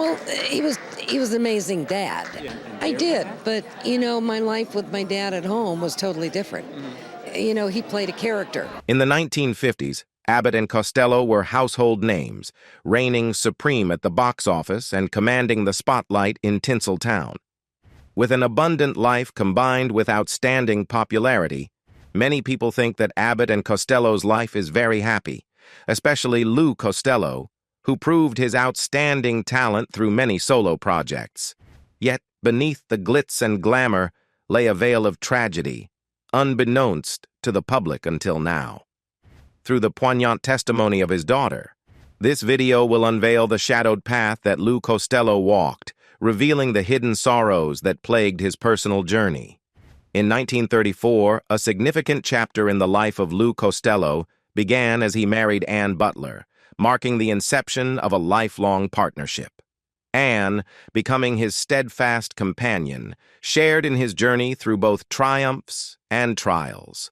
Well, he was an amazing dad. I did, but my life with my dad at home was totally different. He played a character. In the 1950s, Abbott and Costello were household names, reigning supreme at the box office and commanding the spotlight in Tinsel Town. With an abundant life combined with outstanding popularity, many people think that Abbott and Costello's life is very happy, especially Lou Costello, who proved his outstanding talent through many solo projects. Yet, beneath the glitz and glamour lay a veil of tragedy, unbeknownst to the public until now. Through the poignant testimony of his daughter, this video will unveil the shadowed path that Lou Costello walked, revealing the hidden sorrows that plagued his personal journey. In 1934, a significant chapter in the life of Lou Costello began as he married Ann Butler, marking the inception of a lifelong partnership. Anne, becoming his steadfast companion, shared in his journey through both triumphs and trials.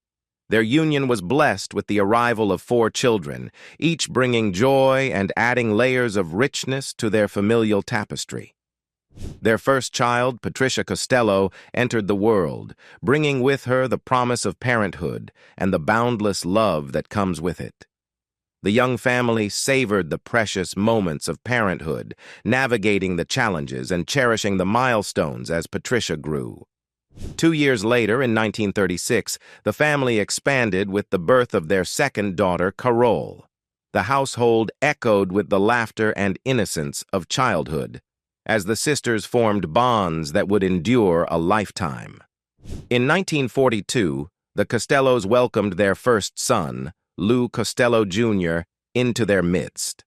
Their union was blessed with the arrival of 4 children, each bringing joy and adding layers of richness to their familial tapestry. Their first child, Patricia Costello, entered the world, bringing with her the promise of parenthood and the boundless love that comes with it. The young family savored the precious moments of parenthood, navigating the challenges and cherishing the milestones as Patricia grew. 2 years later, in 1936, the family expanded with the birth of their second daughter, Carole. The household echoed with the laughter and innocence of childhood, as the sisters formed bonds that would endure a lifetime. In 1942, the Costellos welcomed their first son, Lou Costello Jr., into their midst.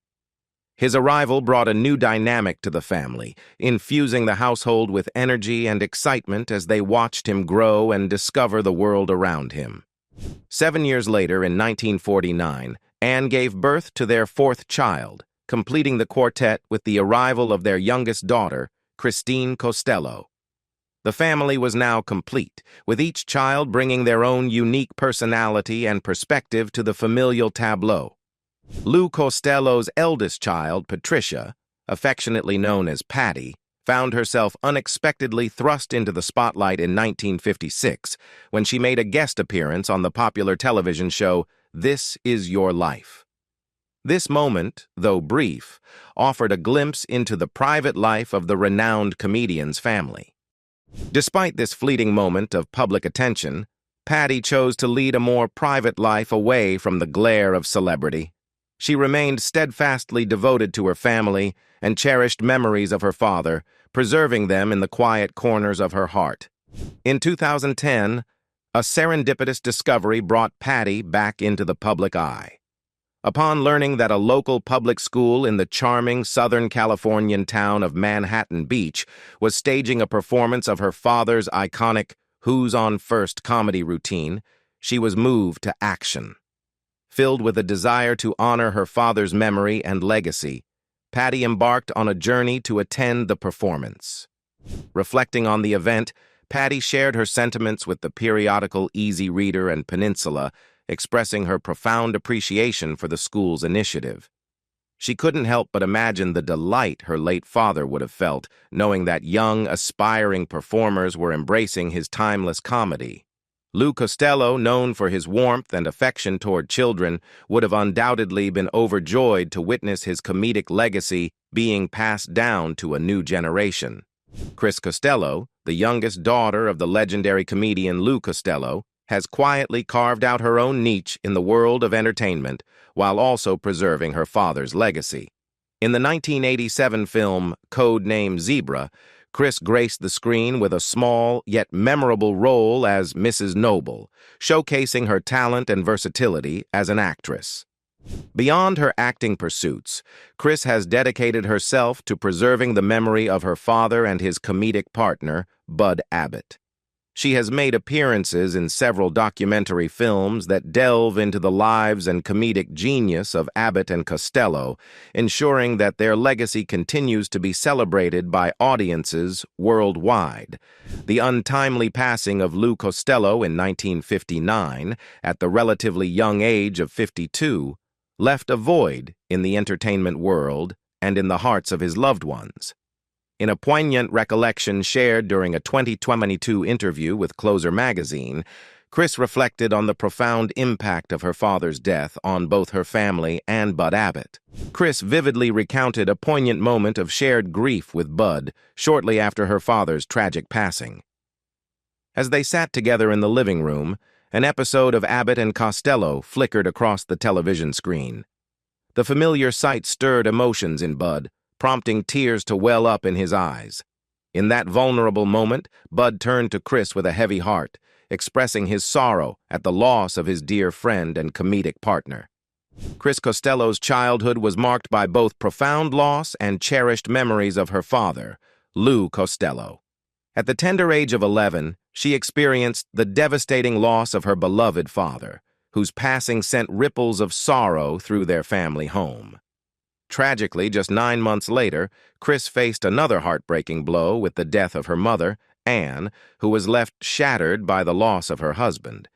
His arrival brought a new dynamic to the family, infusing the household with energy and excitement as they watched him grow and discover the world around him. 7 years later, in 1949, Anne gave birth to their 4th child, completing the quartet with the arrival of their youngest daughter, Christine Costello. The family was now complete, with each child bringing their own unique personality and perspective to the familial tableau. Lou Costello's eldest child, Patricia, affectionately known as Patty, found herself unexpectedly thrust into the spotlight in 1956 when she made a guest appearance on the popular television show This Is Your Life. This moment, though brief, offered a glimpse into the private life of the renowned comedian's family. Despite this fleeting moment of public attention, Patty chose to lead a more private life away from the glare of celebrity. She remained steadfastly devoted to her family and cherished memories of her father, preserving them in the quiet corners of her heart. In 2010, a serendipitous discovery brought Patty back into the public eye. Upon learning that a local public school in the charming Southern Californian town of Manhattan Beach was staging a performance of her father's iconic Who's on First comedy routine, she was moved to action. Filled with a desire to honor her father's memory and legacy, Patty embarked on a journey to attend the performance. Reflecting on the event, Patty shared her sentiments with the periodical Easy Reader and Peninsula, expressing her profound appreciation for the school's initiative. She couldn't help but imagine the delight her late father would have felt, knowing that young, aspiring performers were embracing his timeless comedy. Lou Costello, known for his warmth and affection toward children, would have undoubtedly been overjoyed to witness his comedic legacy being passed down to a new generation. Chris Costello, the youngest daughter of the legendary comedian Lou Costello, has quietly carved out her own niche in the world of entertainment while also preserving her father's legacy. In the 1987 film Code Name Zebra, Chris graced the screen with a small yet memorable role as Mrs. Noble, showcasing her talent and versatility as an actress. Beyond her acting pursuits, Chris has dedicated herself to preserving the memory of her father and his comedic partner, Bud Abbott. She has made appearances in several documentary films that delve into the lives and comedic genius of Abbott and Costello, ensuring that their legacy continues to be celebrated by audiences worldwide. The untimely passing of Lou Costello in 1959, at the relatively young age of 52, left a void in the entertainment world and in the hearts of his loved ones. In a poignant recollection shared during a 2022 interview with Closer magazine, Chris reflected on the profound impact of her father's death on both her family and Bud Abbott. Chris vividly recounted a poignant moment of shared grief with Bud shortly after her father's tragic passing. As they sat together in the living room, an episode of Abbott and Costello flickered across the television screen. The familiar sight stirred emotions in Bud, prompting tears to well up in his eyes. In that vulnerable moment, Bud turned to Chris with a heavy heart, expressing his sorrow at the loss of his dear friend and comedic partner. Chris Costello's childhood was marked by both profound loss and cherished memories of her father, Lou Costello. At the tender age of 11, she experienced the devastating loss of her beloved father, whose passing sent ripples of sorrow through their family home. Tragically, just 9 months later, Chris faced another heartbreaking blow with the death of her mother, Anne, who was left shattered by the loss of her husband.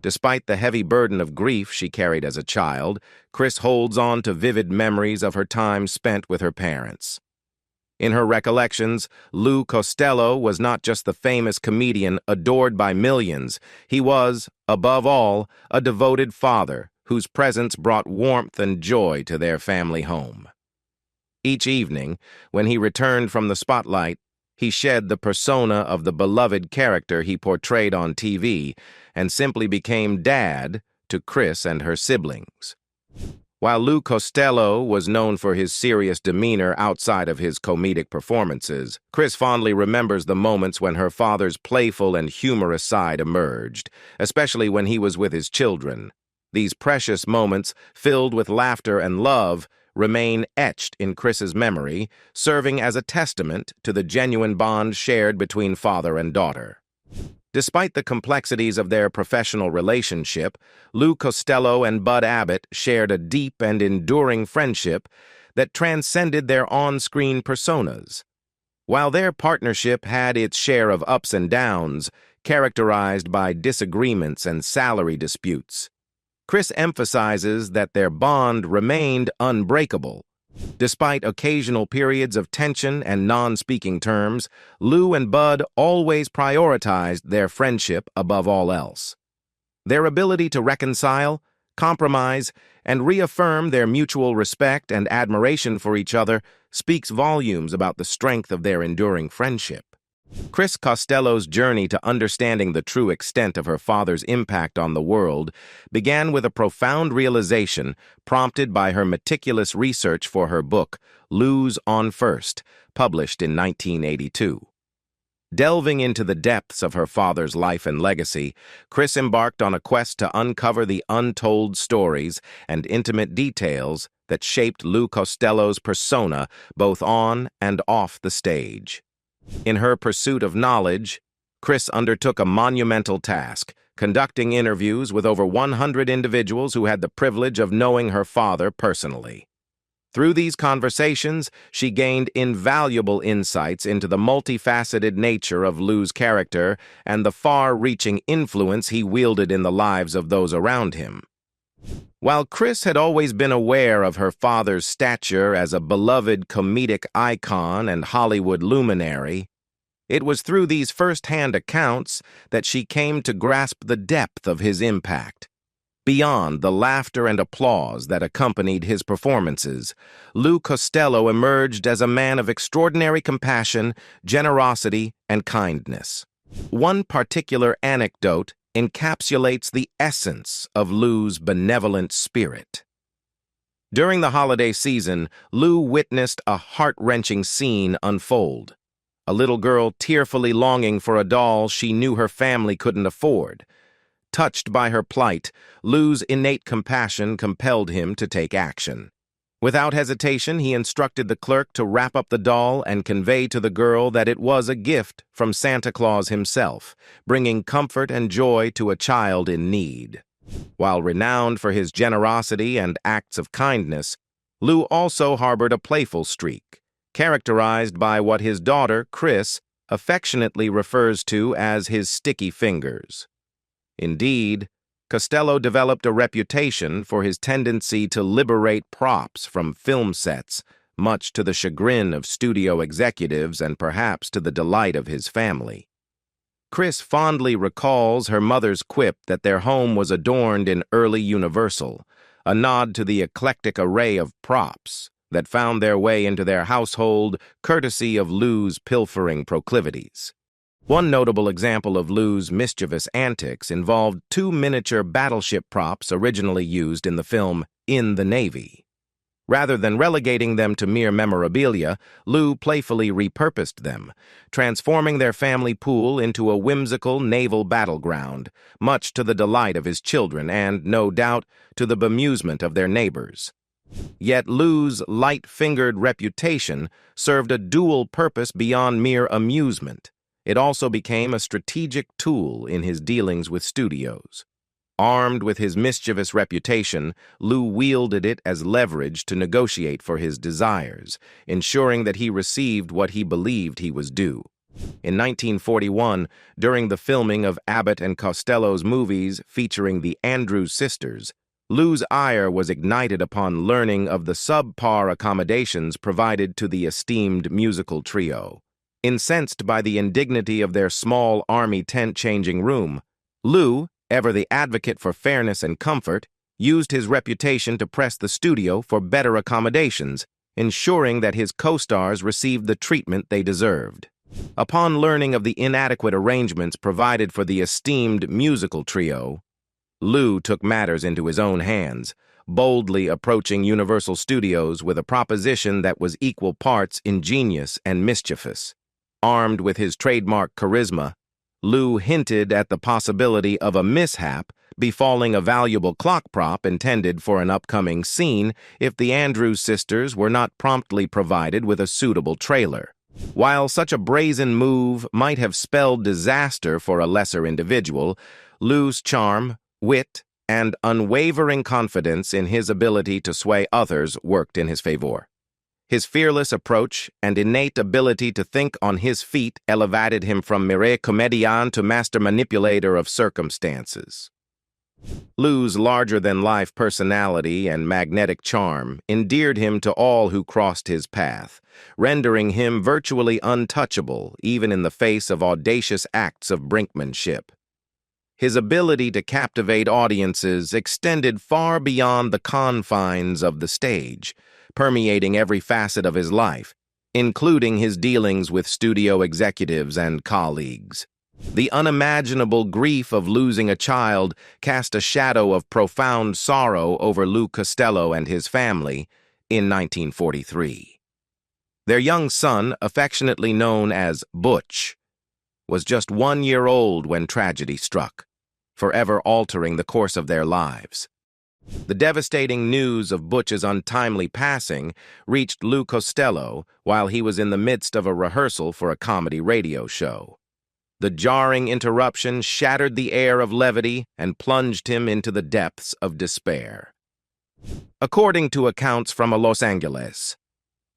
Despite the heavy burden of grief she carried as a child, Chris holds on to vivid memories of her time spent with her parents. In her recollections, Lou Costello was not just the famous comedian adored by millions. He was, above all, a devoted father whose presence brought warmth and joy to their family home. Each evening, when he returned from the spotlight, he shed the persona of the beloved character he portrayed on TV and simply became Dad to Chris and her siblings. While Lou Costello was known for his serious demeanor outside of his comedic performances, Chris fondly remembers the moments when her father's playful and humorous side emerged, especially when he was with his children. These precious moments, filled with laughter and love, remain etched in Chris's memory, serving as a testament to the genuine bond shared between father and daughter. Despite the complexities of their professional relationship, Lou Costello and Bud Abbott shared a deep and enduring friendship that transcended their on-screen personas. While their partnership had its share of ups and downs, characterized by disagreements and salary disputes, Chris emphasizes that their bond remained unbreakable. Despite occasional periods of tension and non-speaking terms, Lou and Bud always prioritized their friendship above all else. Their ability to reconcile, compromise, and reaffirm their mutual respect and admiration for each other speaks volumes about the strength of their enduring friendship. Chris Costello's journey to understanding the true extent of her father's impact on the world began with a profound realization prompted by her meticulous research for her book, Lou's On First, published in 1982. Delving into the depths of her father's life and legacy, Chris embarked on a quest to uncover the untold stories and intimate details that shaped Lou Costello's persona both on and off the stage. In her pursuit of knowledge, Chris undertook a monumental task, conducting interviews with over 100 individuals who had the privilege of knowing her father personally. Through these conversations, she gained invaluable insights into the multifaceted nature of Lou's character and the far-reaching influence he wielded in the lives of those around him. While Chris had always been aware of her father's stature as a beloved comedic icon and Hollywood luminary, it was through these first-hand accounts that she came to grasp the depth of his impact. Beyond the laughter and applause that accompanied his performances, Lou Costello emerged as a man of extraordinary compassion, generosity, and kindness. One particular anecdote encapsulates the essence of Lou's benevolent spirit. During the holiday season, Lou witnessed a heart-wrenching scene unfold. A little girl tearfully longing for a doll she knew her family couldn't afford. Touched by her plight, Lou's innate compassion compelled him to take action. Without hesitation, he instructed the clerk to wrap up the doll and convey to the girl that it was a gift from Santa Claus himself, bringing comfort and joy to a child in need. While renowned for his generosity and acts of kindness, Lou also harbored a playful streak, characterized by what his daughter, Chris, affectionately refers to as his sticky fingers. Indeed, Costello developed a reputation for his tendency to liberate props from film sets, much to the chagrin of studio executives and perhaps to the delight of his family. Chris fondly recalls her mother's quip that their home was adorned in early Universal, a nod to the eclectic array of props that found their way into their household courtesy of Lou's pilfering proclivities. One notable example of Lou's mischievous antics involved two miniature battleship props originally used in the film In the Navy. Rather than relegating them to mere memorabilia, Lou playfully repurposed them, transforming their family pool into a whimsical naval battleground, much to the delight of his children and, no doubt, to the bemusement of their neighbors. Yet Lou's light-fingered reputation served a dual purpose beyond mere amusement. It also became a strategic tool in his dealings with studios. Armed with his mischievous reputation, Lou wielded it as leverage to negotiate for his desires, ensuring that he received what he believed he was due. In 1941, during the filming of Abbott and Costello's movies featuring the Andrews sisters, Lou's ire was ignited upon learning of the subpar accommodations provided to the esteemed musical trio. Incensed by the indignity of their small army tent-changing room, Lou, ever the advocate for fairness and comfort, used his reputation to press the studio for better accommodations, ensuring that his co-stars received the treatment they deserved. Upon learning of the inadequate arrangements provided for the esteemed musical trio, Lou took matters into his own hands, boldly approaching Universal Studios with a proposition that was equal parts ingenious and mischievous. Armed with his trademark charisma, Lou hinted at the possibility of a mishap befalling a valuable clock prop intended for an upcoming scene if the Andrews sisters were not promptly provided with a suitable trailer. While such a brazen move might have spelled disaster for a lesser individual, Lou's charm, wit, and unwavering confidence in his ability to sway others worked in his favor. His fearless approach and innate ability to think on his feet elevated him from mere comedian to master manipulator of circumstances. Lou's larger-than-life personality and magnetic charm endeared him to all who crossed his path, rendering him virtually untouchable even in the face of audacious acts of brinkmanship. His ability to captivate audiences extended far beyond the confines of the stage, permeating every facet of his life, including his dealings with studio executives and colleagues. The unimaginable grief of losing a child cast a shadow of profound sorrow over Lou Costello and his family in 1943. Their young son, affectionately known as Butch, was just 1 year old when tragedy struck, forever altering the course of their lives. The devastating news of Butch's untimely passing reached Lou Costello while he was in the midst of a rehearsal for a comedy radio show. The jarring interruption shattered the air of levity and plunged him into the depths of despair. According to accounts from a Los Angeles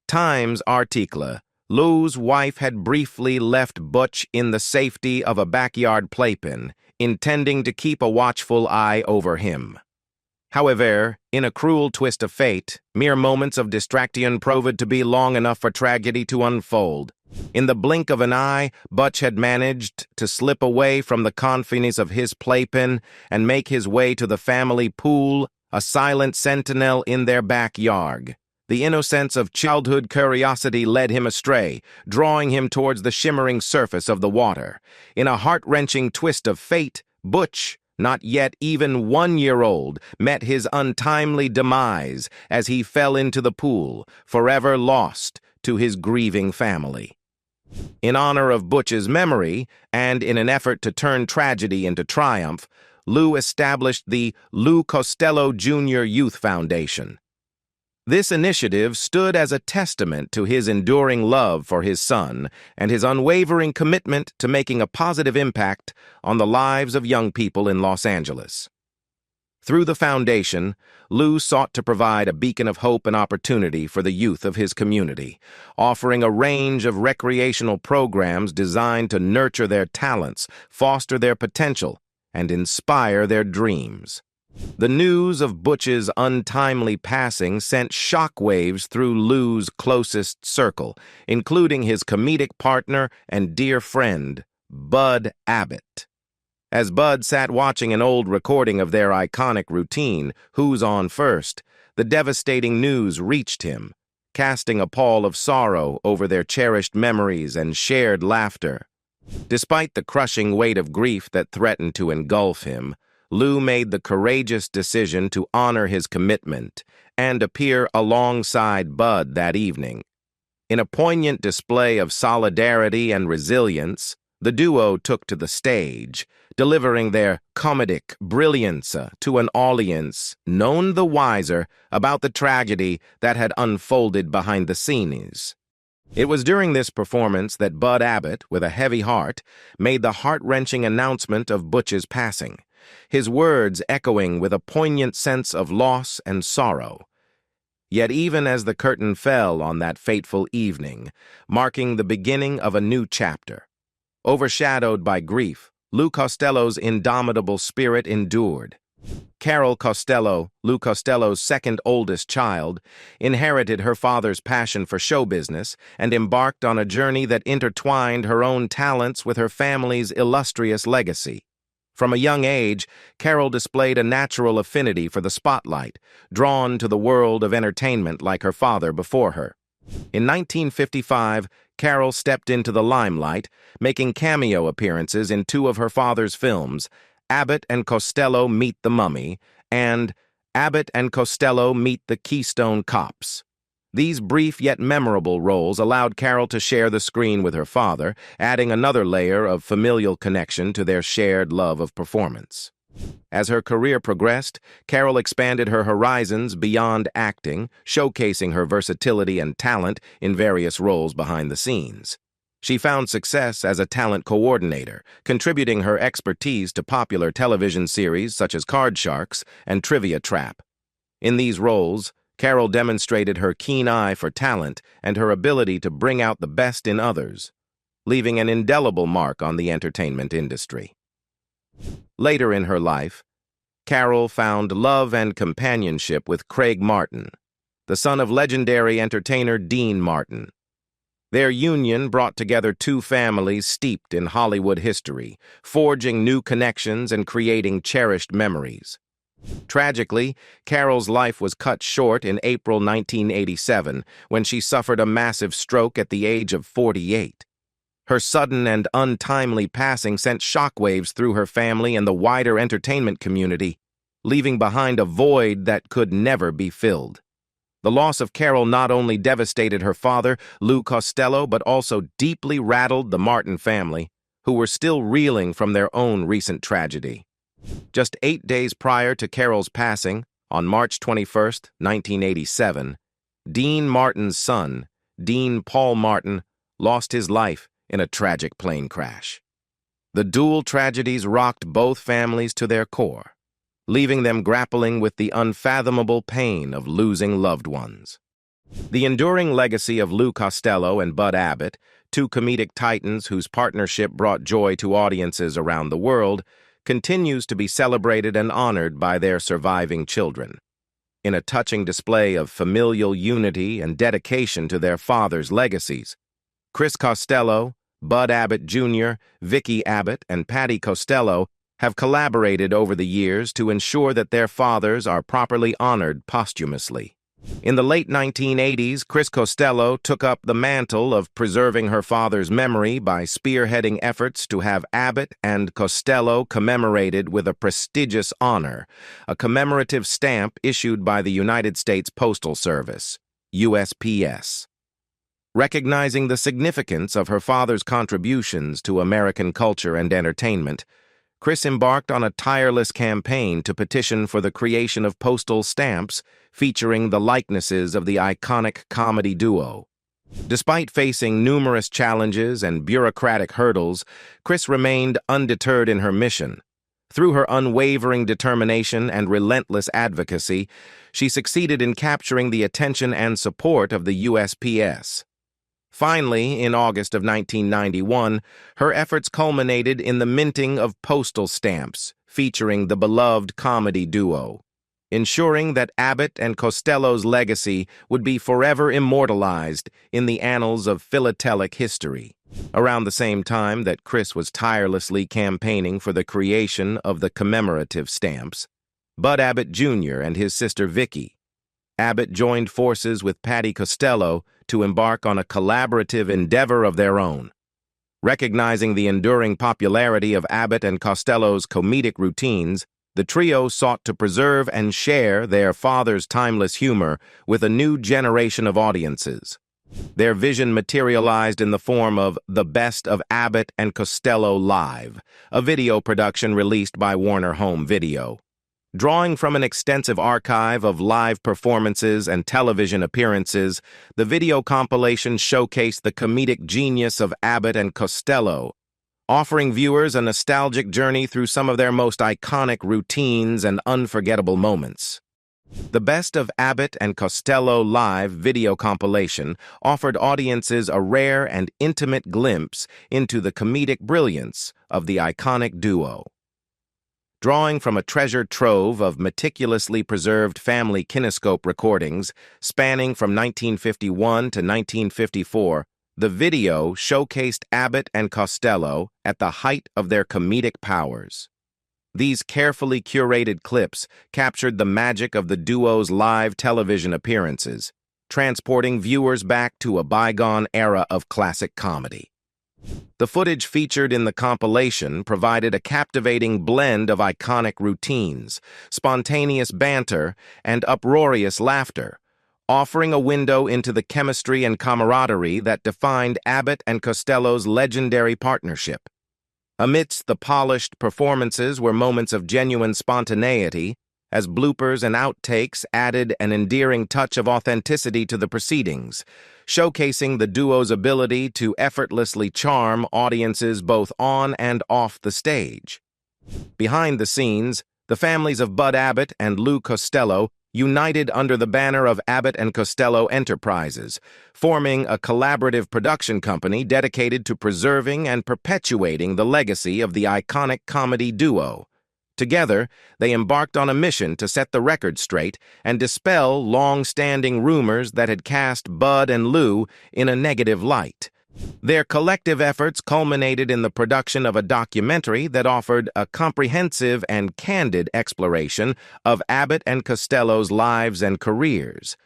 Times article, Lou's wife had briefly left Butch in the safety of a backyard playpen, intending to keep a watchful eye over him. However, in a cruel twist of fate, mere moments of distraction proved to be long enough for tragedy to unfold. In the blink of an eye, Butch had managed to slip away from the confines of his playpen and make his way to the family pool, a silent sentinel in their backyard. The innocence of childhood curiosity led him astray, drawing him towards the shimmering surface of the water. In a heart-wrenching twist of fate, Butch, not yet even 1 year old, met his untimely demise as he fell into the pool, forever lost to his grieving family. In honor of Butch's memory, and in an effort to turn tragedy into triumph, Lou established the Lou Costello Jr. Youth Foundation. This initiative stood as a testament to his enduring love for his son and his unwavering commitment to making a positive impact on the lives of young people in Los Angeles. Through the foundation, Lou sought to provide a beacon of hope and opportunity for the youth of his community, offering a range of recreational programs designed to nurture their talents, foster their potential, and inspire their dreams. The news of Butch's untimely passing sent shockwaves through Lou's closest circle, including his comedic partner and dear friend, Bud Abbott. As Bud sat watching an old recording of their iconic routine, Who's On First, the devastating news reached him, casting a pall of sorrow over their cherished memories and shared laughter. Despite the crushing weight of grief that threatened to engulf him, Lou made the courageous decision to honor his commitment and appear alongside Bud that evening. In a poignant display of solidarity and resilience, the duo took to the stage, delivering their comedic brilliance to an audience none the wiser about the tragedy that had unfolded behind the scenes. It was during this performance that Bud Abbott, with a heavy heart, made the heart-wrenching announcement of Butch's passing, his words echoing with a poignant sense of loss and sorrow. Yet even as the curtain fell on that fateful evening, marking the beginning of a new chapter, overshadowed by grief, Lou Costello's indomitable spirit endured. Carol Costello, Lou Costello's second oldest child, inherited her father's passion for show business and embarked on a journey that intertwined her own talents with her family's illustrious legacy. From a young age, Carol displayed a natural affinity for the spotlight, drawn to the world of entertainment like her father before her. In 1955, Carol stepped into the limelight, making cameo appearances in two of her father's films, Abbott and Costello Meet the Mummy and Abbott and Costello Meet the Keystone Cops. These brief yet memorable roles allowed Carol to share the screen with her father, adding another layer of familial connection to their shared love of performance. As her career progressed, Carol expanded her horizons beyond acting, showcasing her versatility and talent in various roles behind the scenes. She found success as a talent coordinator, contributing her expertise to popular television series such as Card Sharks and Trivia Trap. In these roles, Carol demonstrated her keen eye for talent and her ability to bring out the best in others, leaving an indelible mark on the entertainment industry. Later in her life, Carol found love and companionship with Craig Martin, the son of legendary entertainer Dean Martin. Their union brought together two families steeped in Hollywood history, forging new connections and creating cherished memories. Tragically, Carol's life was cut short in April 1987 when she suffered a massive stroke at the age of 48. Her sudden and untimely passing sent shockwaves through her family and the wider entertainment community, leaving behind a void that could never be filled. The loss of Carol not only devastated her father, Lou Costello, but also deeply rattled the Martin family, who were still reeling from their own recent tragedy. Just 8 days prior to Carol's passing, on March 21, 1987, Dean Martin's son, Dean Paul Martin, lost his life in a tragic plane crash. The dual tragedies rocked both families to their core, leaving them grappling with the unfathomable pain of losing loved ones. The enduring legacy of Lou Costello and Bud Abbott, two comedic titans whose partnership brought joy to audiences around the world, continues to be celebrated and honored by their surviving children. In a touching display of familial unity and dedication to their father's legacies, Chris Costello, Bud Abbott Jr., Vicky Abbott, and Patty Costello have collaborated over the years to ensure that their fathers are properly honored posthumously. In the late 1980s, Chris Costello took up the mantle of preserving her father's memory by spearheading efforts to have Abbott and Costello commemorated with a prestigious honor, a commemorative stamp issued by the United States Postal Service, USPS. Recognizing the significance of her father's contributions to American culture and entertainment, Chris embarked on a tireless campaign to petition for the creation of postal stamps featuring the likenesses of the iconic comedy duo. Despite facing numerous challenges and bureaucratic hurdles, Chris remained undeterred in her mission. Through her unwavering determination and relentless advocacy, she succeeded in capturing the attention and support of the USPS. Finally, in August of 1991, her efforts culminated in the minting of postal stamps featuring the beloved comedy duo, ensuring that Abbott and Costello's legacy would be forever immortalized in the annals of philatelic history. Around the same time that Chris was tirelessly campaigning for the creation of the commemorative stamps, Bud Abbott Jr. and his sister Vicky Abbott joined forces with Patty Costello to embark on a collaborative endeavor of their own. Recognizing the enduring popularity of Abbott and Costello's comedic routines, the trio sought to preserve and share their father's timeless humor with a new generation of audiences. Their vision materialized in the form of The Best of Abbott and Costello Live, a video production released by Warner Home Video. Drawing from an extensive archive of live performances and television appearances, the video compilation showcased the comedic genius of Abbott and Costello, offering viewers a nostalgic journey through some of their most iconic routines and unforgettable moments. The Best of Abbott and Costello Live video compilation offered audiences a rare and intimate glimpse into the comedic brilliance of the iconic duo. Drawing from a treasure trove of meticulously preserved family kinescope recordings spanning from 1951 to 1954, the video showcased Abbott and Costello at the height of their comedic powers. These carefully curated clips captured the magic of the duo's live television appearances, transporting viewers back to a bygone era of classic comedy. The footage featured in the compilation provided a captivating blend of iconic routines, spontaneous banter, and uproarious laughter, offering a window into the chemistry and camaraderie that defined Abbott and Costello's legendary partnership. Amidst the polished performances were moments of genuine spontaneity, as bloopers and outtakes added an endearing touch of authenticity to the proceedings, showcasing the duo's ability to effortlessly charm audiences both on and off the stage. Behind the scenes, the families of Bud Abbott and Lou Costello united under the banner of Abbott and Costello Enterprises, forming a collaborative production company dedicated to preserving and perpetuating the legacy of the iconic comedy duo. Together, they embarked on a mission to set the record straight and dispel long-standing rumors that had cast Bud and Lou in a negative light. Their collective efforts culminated in the production of a documentary that offered a comprehensive and candid exploration of Abbott and Costello's lives and careers.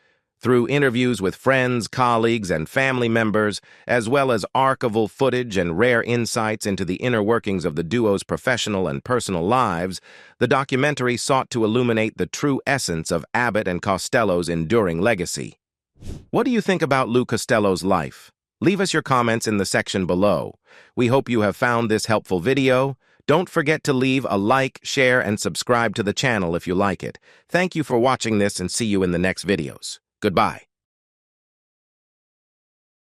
Through interviews with friends, colleagues, and family members, as well as archival footage and rare insights into the inner workings of the duo's professional and personal lives, the documentary sought to illuminate the true essence of Abbott and Costello's enduring legacy. What do you think about Lou Costello's life? Leave us your comments in the section below. We hope you have found this helpful video. Don't forget to leave a like, share, and subscribe to the channel if you like it. Thank you for watching this and see you in the next videos. Goodbye.